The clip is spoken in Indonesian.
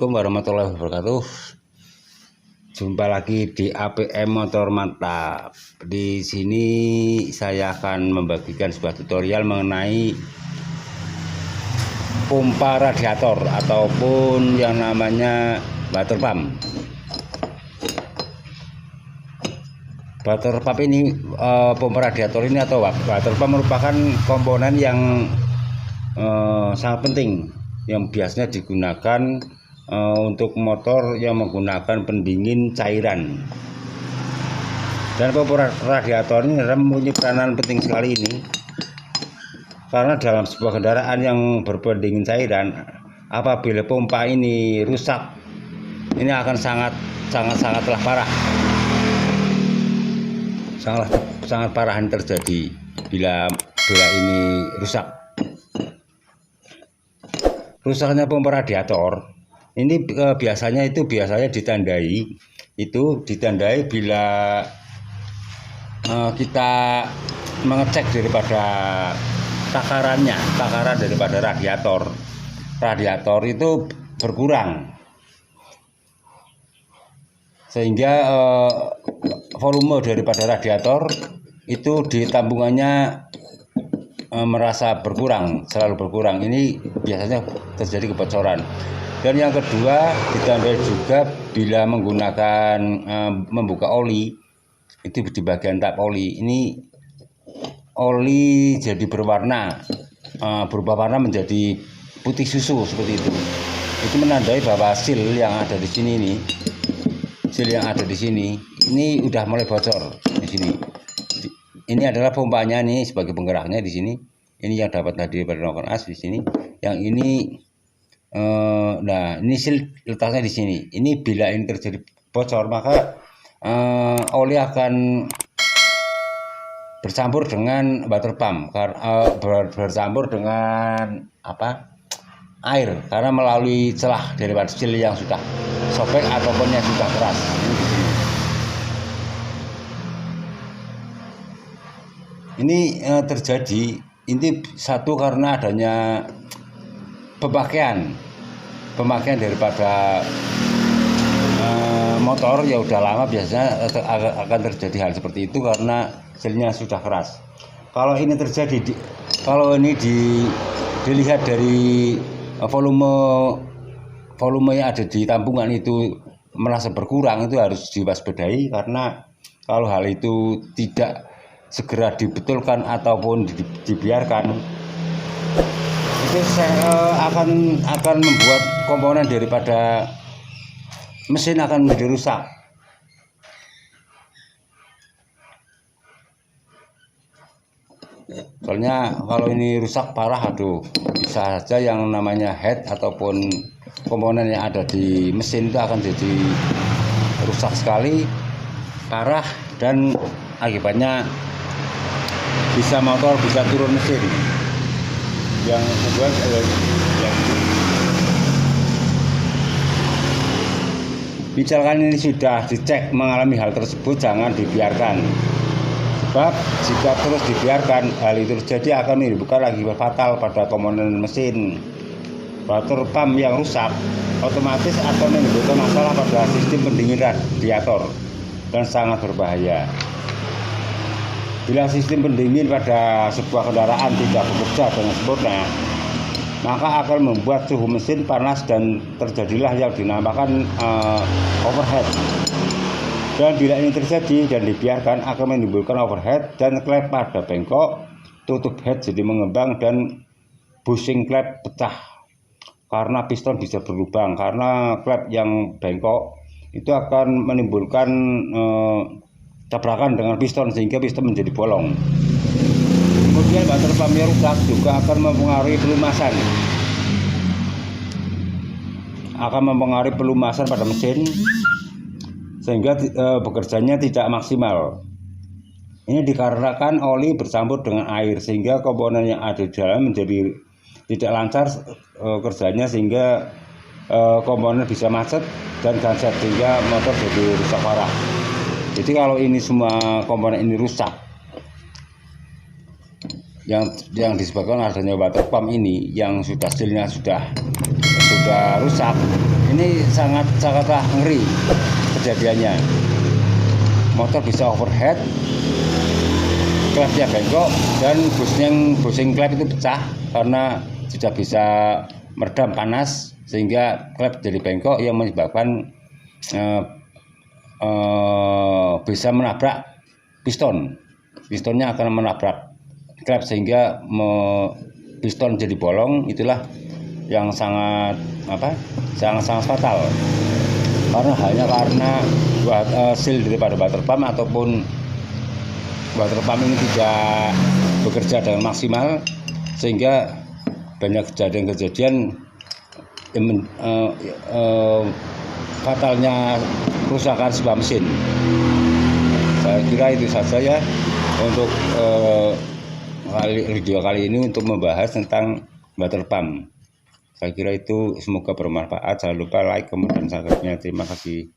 Assalamualaikum warahmatullahi wabarakatuh. Jumpa lagi di APM Motor Mantap. Di sini saya akan membagikan sebuah tutorial mengenai pompa radiator ataupun yang namanya water pump. Water pump ini pompa radiator ini atau water pump merupakan komponen yang sangat penting yang biasanya digunakan untuk motor yang menggunakan pendingin cairan. Dan pompa radiator ini mempunyai peranan penting sekali ini, karena dalam sebuah kendaraan yang berpendingin cairan, apabila pompa ini rusak, ini akan sangatlah parah. Sangat parah yang terjadi bila ini rusak. Rusaknya pompa radiator ini biasanya ditandai bila kita mengecek daripada takaran daripada radiator itu berkurang, sehingga volume daripada radiator itu di tambungannya merasa selalu berkurang. Ini biasanya terjadi kebocoran. Dan yang kedua, ditandai juga bila menggunakan membuka oli, itu di bagian tap oli. Ini oli jadi berubah warna menjadi putih susu seperti itu. Itu menandai bahwa seal yang ada di sini ini udah mulai bocor di sini. Ini adalah pompanya nih sebagai penggeraknya di sini. Ini yang dapat tadi pada noken as di sini. Yang ini ini seal letaknya di sini. Ini bila ini terjadi bocor, maka oli akan bercampur dengan water pump, bercampur dengan air, karena melalui celah daripada seal yang sudah sobek ataupun yang sudah keras. Ini terjadi ini satu karena adanya pemakaian daripada motor ya udah lama, biasanya akan terjadi hal seperti itu karena selnya sudah keras. Kalau ini terjadi dilihat dari volume yang ada di tambungan itu merasa berkurang, itu harus diwaspadai, karena kalau hal itu tidak segera dibetulkan ataupun dibiarkan, itu akan membuat komponen daripada mesin akan menjadi rusak. Soalnya kalau ini rusak parah, bisa saja yang namanya head ataupun komponen yang ada di mesin itu akan jadi rusak sekali, parah, dan akibatnya motor bisa turun mesin. Yang kedua, misalkan ini sudah dicek mengalami hal tersebut, jangan dibiarkan. Sebab jika terus dibiarkan, hal itu terjadi akan menimbulkan lagi fatal pada komponen mesin. Water pump yang rusak otomatis akan menimbulkan masalah pada sistem pendingin radiator dan sangat berbahaya. Bila sistem pendingin pada sebuah kendaraan tidak bekerja dengan sempurna, maka akan membuat suhu mesin panas dan terjadilah yang dinamakan overheat. Dan bila ini terjadi dan dibiarkan, akan menimbulkan overheat dan klep pada bengkok, tutup head jadi mengembang, dan bushing klep pecah karena piston bisa berlubang. Karena klep yang bengkok itu akan menimbulkan tabrakan dengan piston sehingga piston menjadi bolong. Kemudian water pumpnya rusak juga akan mempengaruhi pelumasan pada mesin, sehingga bekerjanya tidak maksimal. Ini dikarenakan oli bercampur dengan air, sehingga komponen yang ada di dalam menjadi tidak lancar kerjanya, sehingga komponen bisa macet dan gansat, sehingga motor jadi rusak parah. Jadi kalau ini semua komponen ini rusak, yang disebabkan adanya water pump ini yang sealnya sudah sudah rusak, ini sangatlah ngeri kejadiannya. Motor bisa overhead, klepnya bengkok, dan bushing klep itu pecah karena sudah bisa meredam panas sehingga klep jadi bengkok yang menyebabkan bisa menabrak piston. Pistonnya akan menabrak klep sehingga piston jadi bolong. Itulah yang sangat fatal, karena seal daripada water pump ataupun water pump ini tidak bekerja dengan maksimal, sehingga banyak kejadian-kejadian fatalnya kerusakan sebuah mesin. Saya kira itu saja ya untuk video kali ini untuk membahas tentang water pump. Saya kira itu semoga bermanfaat. Jangan lupa like, comment, dan subscribe-nya. Terima kasih.